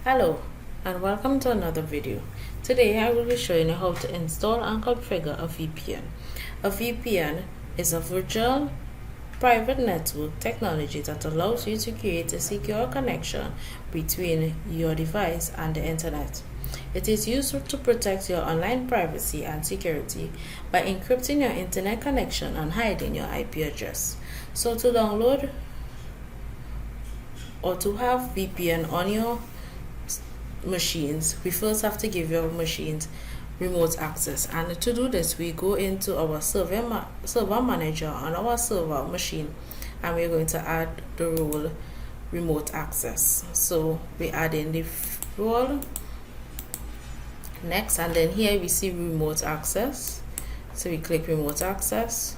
Hello and welcome to another video. Today I will be showing you how to install and configure a VPN. A VPN is a virtual private network technology that allows you to create a secure connection between your device and the internet. It is used to protect your online privacy and security by encrypting your internet connection and hiding your IP address. So to download or to have VPN on your machines, we first have to give your machines remote access, and to do this we go into our server manager on our server machine, and we're going to add the role remote access. So we add in the role next, and then here we see remote access, so we click remote access.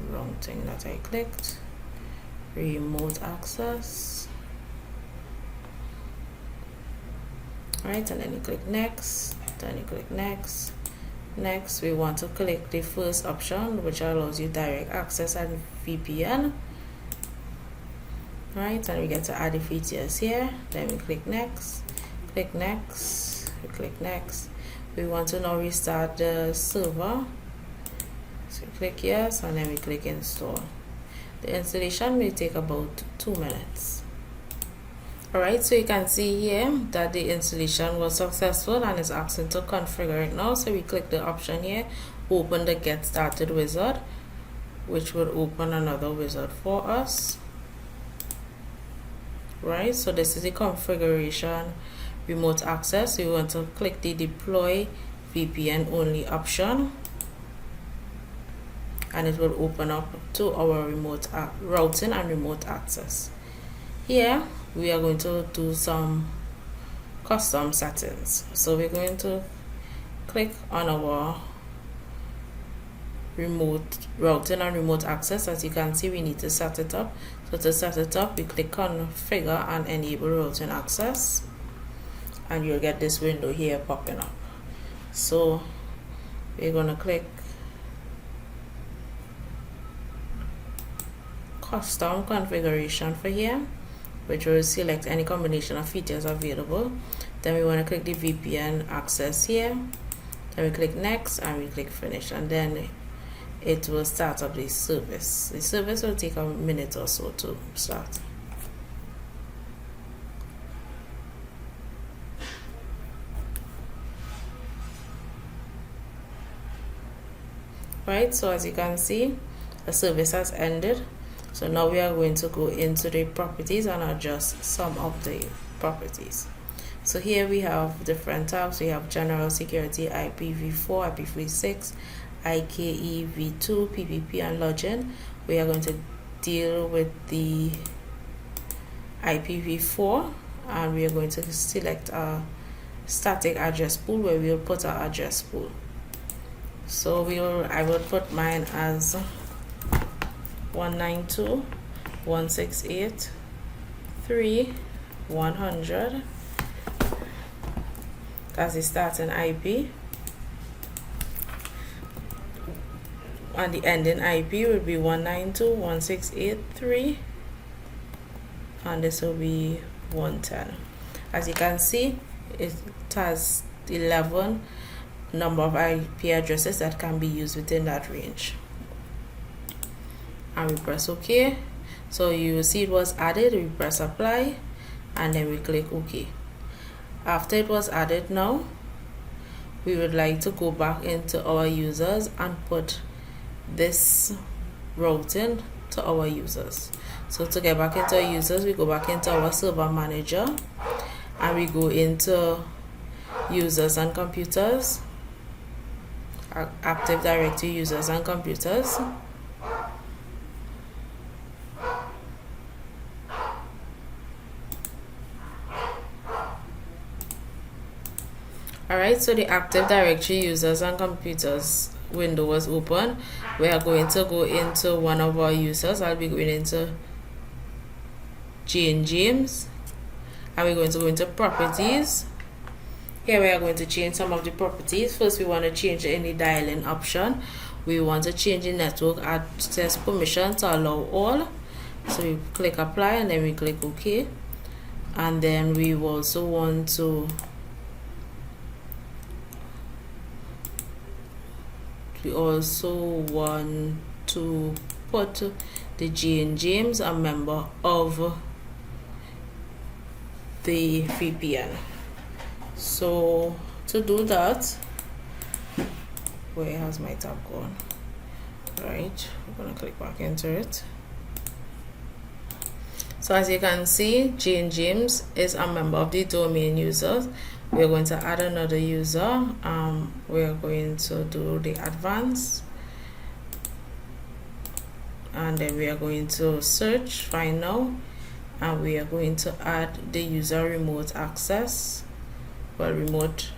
Wrong thing that I clicked. Remote access. Right, and then you click next, then you click next. Next we want to click the first option, which allows you direct access and VPN. Right, and we get to add the features here. Then we click next, click next, we click next. We want to now restart the server, so we click yes, and then we click install. The installation may take about 2 minutes. Alright, so you can see here that the installation was successful and is asking to configure it now. So we click the option here, open the get started wizard, which would open another wizard for us. Right, so this is the configuration remote access. So you want to click the deploy VPN only option, and it will open up to our remote routing and remote access. Here we are going to do some custom settings. So we're going to click on our remote routing and remote access. As you can see, we need to set it up. So to set it up, we click configure and enable routing access, and you'll get this window here popping up. So we're going to click custom configuration for here, which will select any combination of features available. Then we want to click the VPN access here, then we click next and we click finish, and then it will start up the service. The service will take a minute or so to start. Right, so as you can see, the service has ended. So now we are going to go into the properties and adjust some of the properties. So here we have different tabs. We have general security, IPv4, IPv6, IKEv2, PPP, and login. We are going to deal with the IPv4, and we are going to select a static address pool where we will put our address pool. So I will put mine as 192.168.3.100. That's the starting IP, and the ending IP will be 192.168.3, and this will be 110. As you can see, it has 11 number of IP addresses that can be used within that range. And we press OK. So you will see it was added. We press apply, and then we click OK. After it was added, now we would like to go back into our users and put this routing to our users. So to get back into our users, we go back into our server manager, and we go into users and computers, Active Directory users and computers. Alright, so the Active Directory users and computers window was open. We are going to go into one of our users. I'll be going into Jane James, and we're going to go into properties. Here we are going to change some of the properties. First, we want to change in the dialing option. We want to change the network access permission to allow all. So we click apply, and then we click OK. and then we also want to put the Jane James a member of the VPN. So to do that, where has my tab gone? Right, we're gonna click back into it. So as you can see, Jane James is a member of the domain users. We're going to add another user. We're going to do the advanced, and then we are going to search find now, and we are going to add the user remote access, remote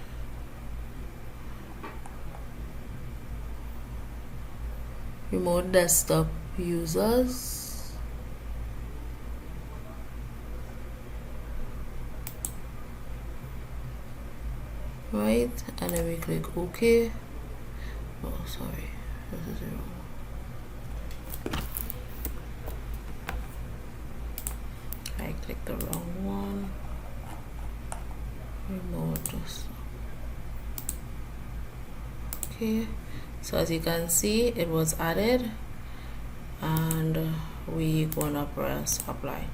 desktop users. Right, and then we click OK. Oh, sorry, this is wrong. I clicked the wrong one. Remote desktop. Okay, so as you can see, it was added, and we gonna press apply.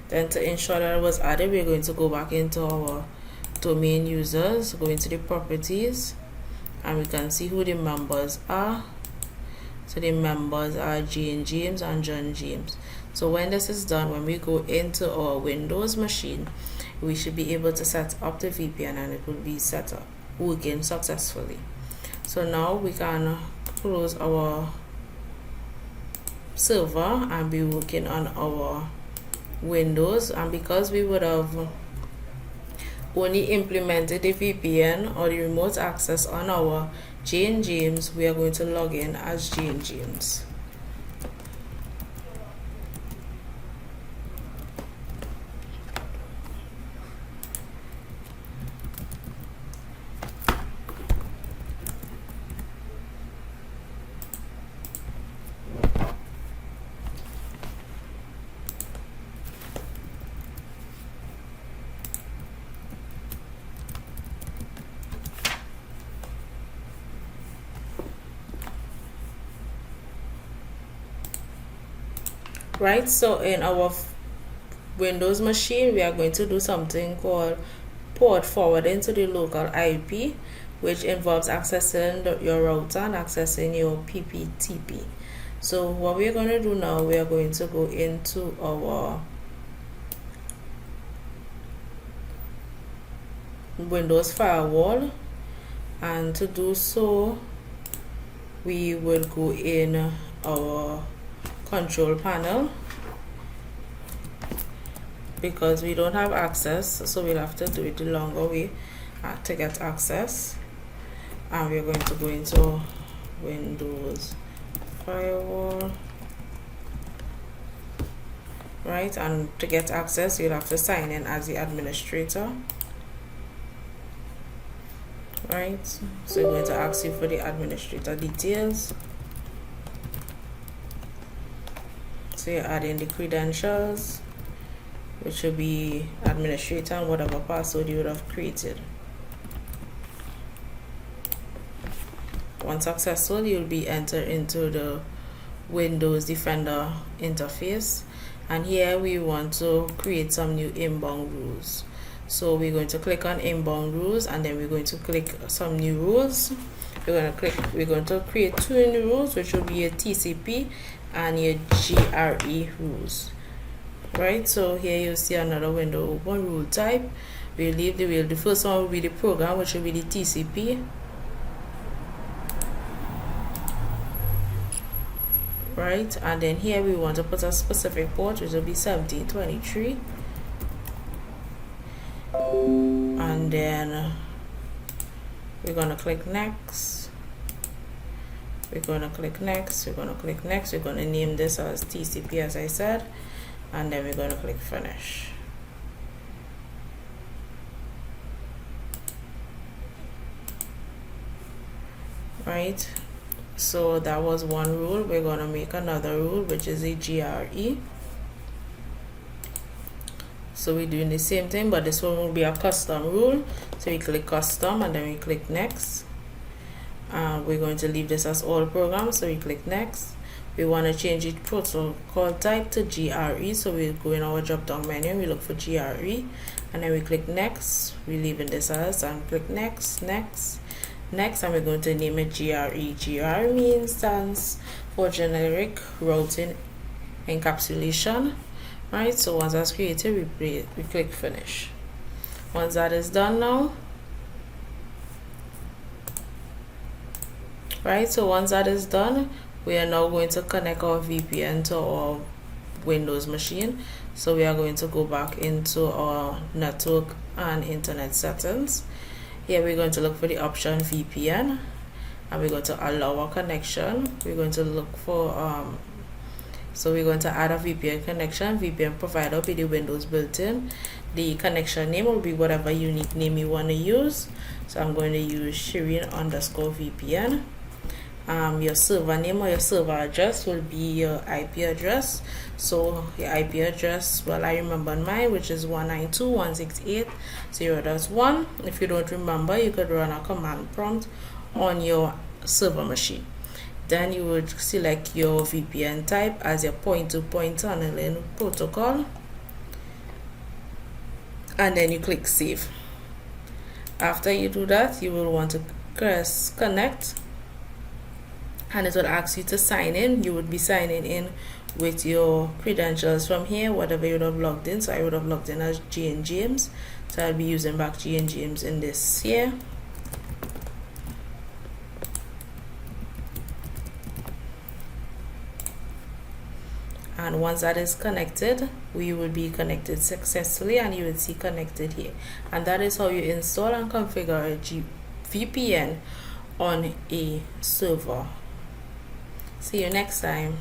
Then to ensure that it was added, we're going to go back into our domain users, go into the properties, and we can see who the members are. So the members are Jane James and John James. So when this is done, when we go into our Windows machine, we should be able to set up the VPN, and it will be set up working successfully. So now we can close our server and be working on our Windows. And because we would have only implemented the VPN or the remote access on our Jane James, we are going to log in as Jane James. Right, so in our Windows machine, we are going to do something called port forwarding to the local IP, which involves accessing your router and accessing your PPTP. So what we're going to do now, we are going to go into our Windows firewall, and to do so, we will go in our control panel, because we don't have access, so we'll have to do it the longer way to get access. And we're going to go into Windows firewall, right, and to get access you'll have to sign in as the administrator, right? So we're going to ask you for the administrator details. So you're adding the credentials, which will be administrator and whatever password you would have created. Once successful, you'll be entered into the Windows Defender interface, and here we want to create some new inbound rules. So we're going to click on inbound rules, and then we're going to click some new rules. We're going to create two new rules, which will be your TCP and your GRE rules. Right, so here you see another window open, rule type. We leave the first one will be the program, which will be the TCP. Right, and then here we want to put a specific port, which will be 1723. And then we're going to click next. We're going to click next. We're going to click next. We're going to name this as TCP, as I said, and then we're going to click finish. Right, so that was one rule. We're going to make another rule, which is a GRE. So we're doing the same thing, but this one will be a custom rule. So we click custom and then we click next. We're going to leave this as all programs, so we click next. We want to change it protocol type to GRE, so we go in our drop down menu, we look for GRE, and then we click next. We're leaving this as, and click next, next, next, and we're going to name it GRE. GRE means stands for generic routing encapsulation, right? So once that's created, we click finish. Once that is done now, right, so once that is done, we are now going to connect our VPN to our Windows machine. So we are going to go back into our network and internet settings. Here we're going to look for the option VPN, and we're going to allow a connection. We're going to look for so we're going to add a VPN connection. VPN provider will be the Windows built-in. The connection name will be whatever unique name you want to use. So I'm going to use Sherise_VPN. Your server name or your server address will be your IP address. So your IP address, well, I remember mine, which is 192.168.0.1. If you don't remember, you could run a command prompt on your server machine. Then you would select your VPN type as your point-to-point tunneling protocol, and then you click save. After you do that, you will want to press connect, and it will ask you to sign in. You would be signing in with your credentials from here, whatever you would have logged in. So I would have logged in as Jane James, so I'll be using back Jane James in this here. And once that is connected, we will be connected successfully, and you will see connected here. And that is how you install and configure a VPN on a server. See you next time.